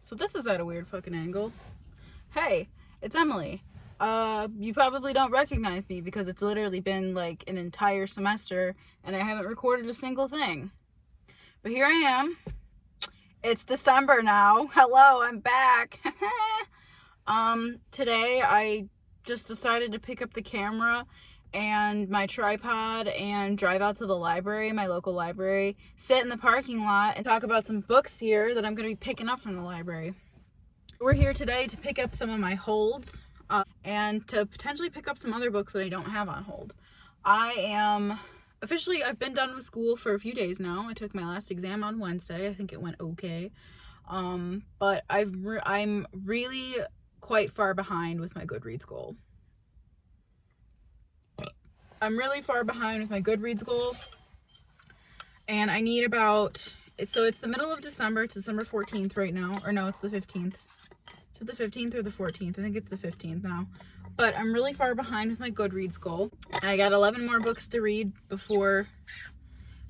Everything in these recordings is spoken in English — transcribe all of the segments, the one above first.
So this is at a weird fucking angle. Hey, it's Emily. You probably don't recognize me because it's literally been like an entire semester and I haven't recorded a single thing. But here I am. It's December now. Hello, I'm back. Today I just decided to pick up the camera and my tripod and drive out to the library, my local library, sit in the parking lot and talk about some books here that I'm going to be picking up from the library. We're here today to pick up some of my holds and to potentially pick up some other books that I don't have on hold. I've been done with school for a few days now. I took my last exam on Wednesday. I think it went okay. But I'm really quite far behind with my Goodreads goal. I'm really far behind with my Goodreads goal. And I need so it's the middle of December. It's December 14th right now. Or no, it's the 15th. Is it the 15th or the 14th? I think it's the 15th now. But I'm really far behind with my Goodreads goal. I got 11 more books to read before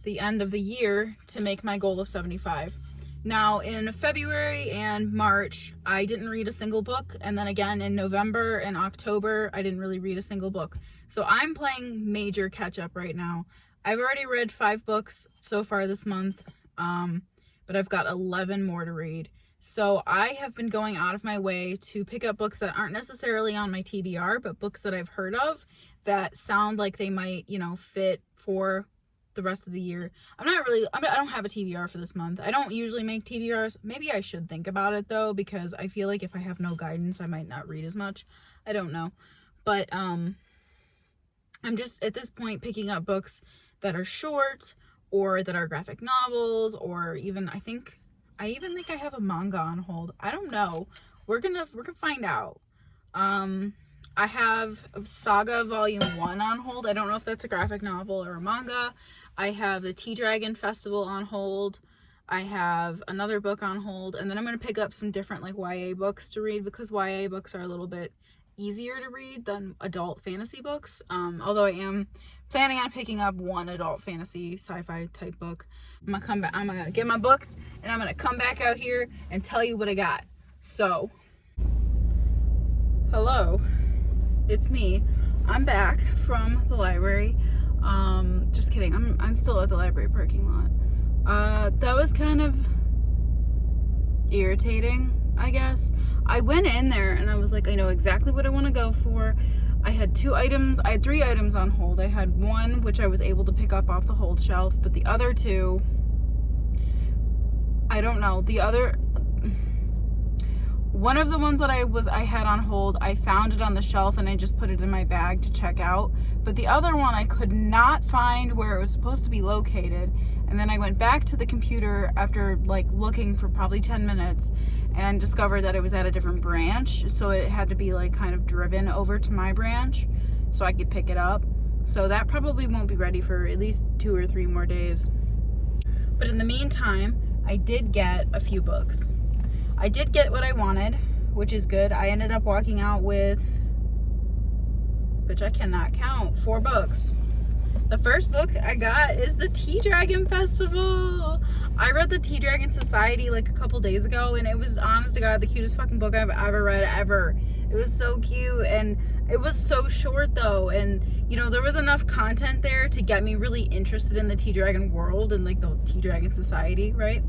the end of the year to make my goal of 75. Now, in February and March, I didn't read a single book. And then again, in November and October, I didn't really read a single book. So I'm playing major catch up right now. I've already read 5 books so far this month, but I've got 11 more to read. So I have been going out of my way to pick up books that aren't necessarily on my TBR, but books that I've heard of that sound like they might, fit for the rest of the year. I don't have a TBR for this month. I don't usually make TBRs. Maybe I should think about it though, because I feel like if I have no guidance, I might not read as much. I don't know. But I'm just at this point picking up books that are short or that are graphic novels, or even I even think I have a manga on hold. I don't know. We're gonna find out. I have Saga Volume 1 on hold. I don't know if that's a graphic novel or a manga. I have the Tea Dragon Festival on hold. I have another book on hold. And then I'm going to pick up some different YA books to read, because YA books are a little bit easier to read than adult fantasy books. Although I am planning on picking up one adult fantasy sci-fi type book. I'm going to come back. I'm going to get my books and I'm going to come back out here and tell you what I got. So, hello. It's me. I'm back from the library. Just kidding. I'm still at the library parking lot. That was kind of irritating, I guess. I went in there and I was like, I know exactly what I want to go for. I had 3 items on hold. I had one which I was able to pick up off the hold shelf, but the other 2, I don't know. One of the ones that I had on hold, I found it on the shelf and I just put it in my bag to check out. But the other one, I could not find where it was supposed to be located. And then I went back to the computer after looking for probably 10 minutes and discovered that it was at a different branch. So it had to be kind of driven over to my branch so I could pick it up. So that probably won't be ready for at least 2 or 3 more days. But in the meantime, I did get a few books. I did get what I wanted, which is good. I ended up walking out with, which I cannot count, 4 books. The first book I got is the Tea Dragon Festival. I read the Tea Dragon Society a couple days ago, and it was, honest to God, the cutest fucking book I've ever read, ever. It was so cute, and it was so short though, and there was enough content there to get me really interested in the Tea Dragon world and the Tea Dragon Society, right?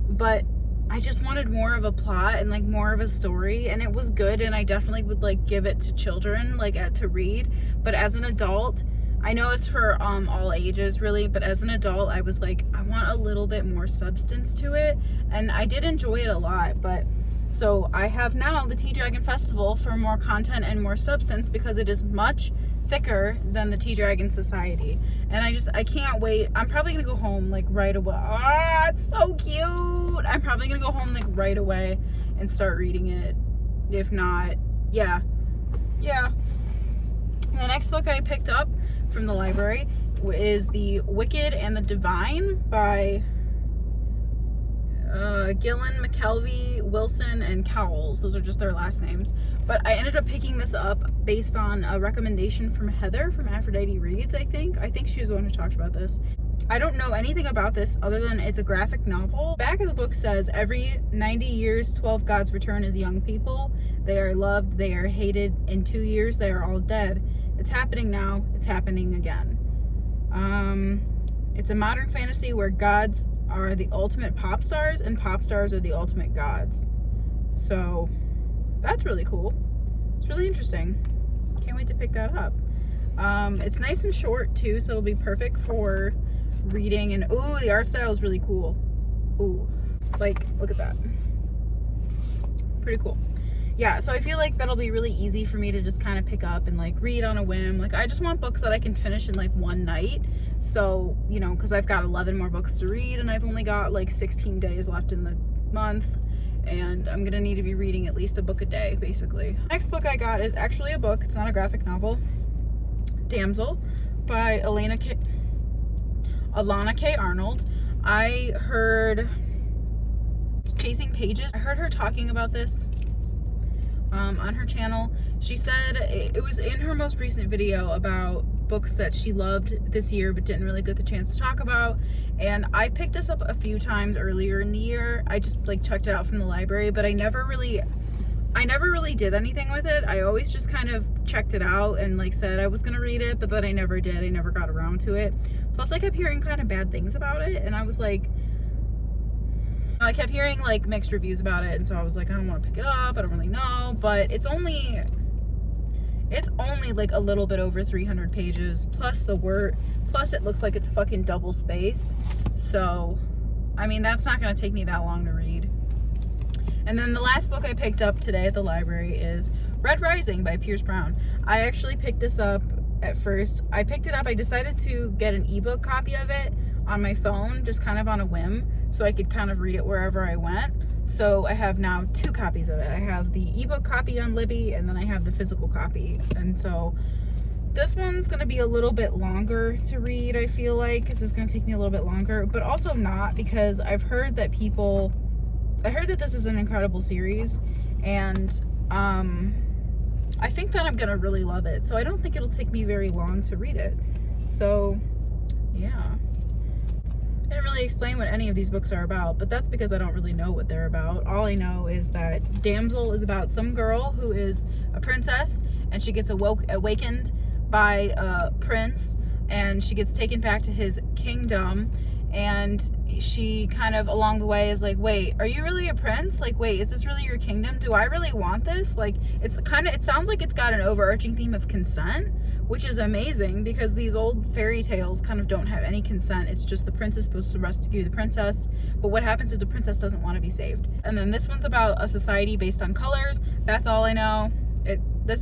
But I just wanted more of a plot and more of a story, and it was good, and I definitely would give it to children to read. But as an adult, I know it's for all ages really, but as an adult I was I want a little bit more substance to it, and I did enjoy it a lot. But so I have now the Tea Dragon Festival for more content and more substance, because it is much thicker than the Tea Dragon Society, and I can't wait. I'm probably gonna go home right away. It's so cute. I'm probably gonna go home right away and start reading it. If not, yeah. The next book I picked up from the library is The Wicked and the Divine by Gillen, McKelvey, Wilson, and Cowles. Those are just their last names. But I ended up picking this up based on a recommendation from Heather from Aphrodite Reads, I think. I think she was the one who talked about this. I don't know anything about this other than it's a graphic novel. Back of the book says every 90 years 12 gods return as young people. They are loved, they are hated. In 2 years they are all dead. It's happening now, it's happening again. It's a modern fantasy where gods are the ultimate pop stars and pop stars are the ultimate gods. So that's really cool. It's really interesting. Can't wait to pick that up. It's nice and short too, so it'll be perfect for reading. And ooh, the art style is really cool. Ooh, like, look at that. Pretty cool. Yeah, so I feel like that'll be really easy for me to just kind of pick up and like read on a whim. Like, I just want books that I can finish in like one night. So, you know, because I've got 11 more books to read and I've only got like 16 days left in the month, and I'm gonna need to be reading at least a book a day, basically. Next book I got is actually a book. It's not a graphic novel. Damsel by Alana K. Arnold. I heard Chasing Pages. I heard her talking about this on her channel. She said it was in her most recent video about books that she loved this year but didn't really get the chance to talk about, and I picked this up a few times earlier in the year. I just like checked it out from the library, but I never really did anything with it. I always just kind of checked it out and like said I was gonna read it, but then I never did. I never got around to it. Plus I kept hearing kind of bad things about it, and I was like, I kept hearing like mixed reviews about it, and so I was like, I don't want to pick it up. I don't really know, but it's only like a little bit over 300 pages plus the word, plus it looks like it's fucking double spaced. So I mean, that's not gonna take me that long to read. And then the last book I picked up today at the library is Red Rising by Pierce Brown. I actually picked this up at first. I picked it up, I decided to get an ebook copy of it on my phone, just kind of on a whim, so I could kind of read it wherever I went. So I have now 2 copies of it. I have the ebook copy on Libby, and then I have the physical copy. And so this one's gonna be a little bit longer to read, I feel like. This is gonna take me a little bit longer, but also not, because I've heard that this is an incredible series, and I think that I'm gonna really love it. So I don't think it'll take me very long to read it. So yeah. I didn't really explain what any of these books are about, but that's because I don't really know what they're about. All I know is that Damsel is about some girl who is a princess, and she gets awakened by a prince, and she gets taken back to his kingdom, and she kind of along the way is like, wait, are you really a prince? Like, wait, is this really your kingdom? Do I really want this? Like, it sounds like it's got an overarching theme of consent, which is amazing, because these old fairy tales kind of don't have any consent. It's just the prince is supposed to rescue the princess, but what happens if the princess doesn't want to be saved? And then this one's about a society based on colors. That's all I know.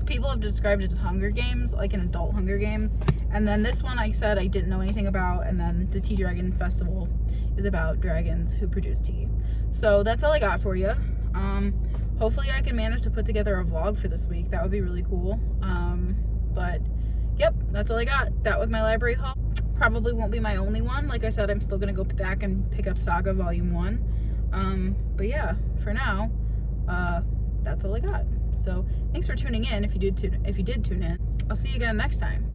People have described it as Hunger Games, like an adult Hunger Games. And then this one I said I didn't know anything about, and then the Tea Dragon Festival is about dragons who produce tea. So that's all I got for you. Hopefully I can manage to put together a vlog for this week. That would be really cool. But yep, that's all I got. That was my library haul. Probably won't be my only one. Like I said, I'm still gonna go back and pick up Saga Volume 1. But yeah, for now, that's all I got. So thanks for tuning in. If you did tune in, I'll see you again next time.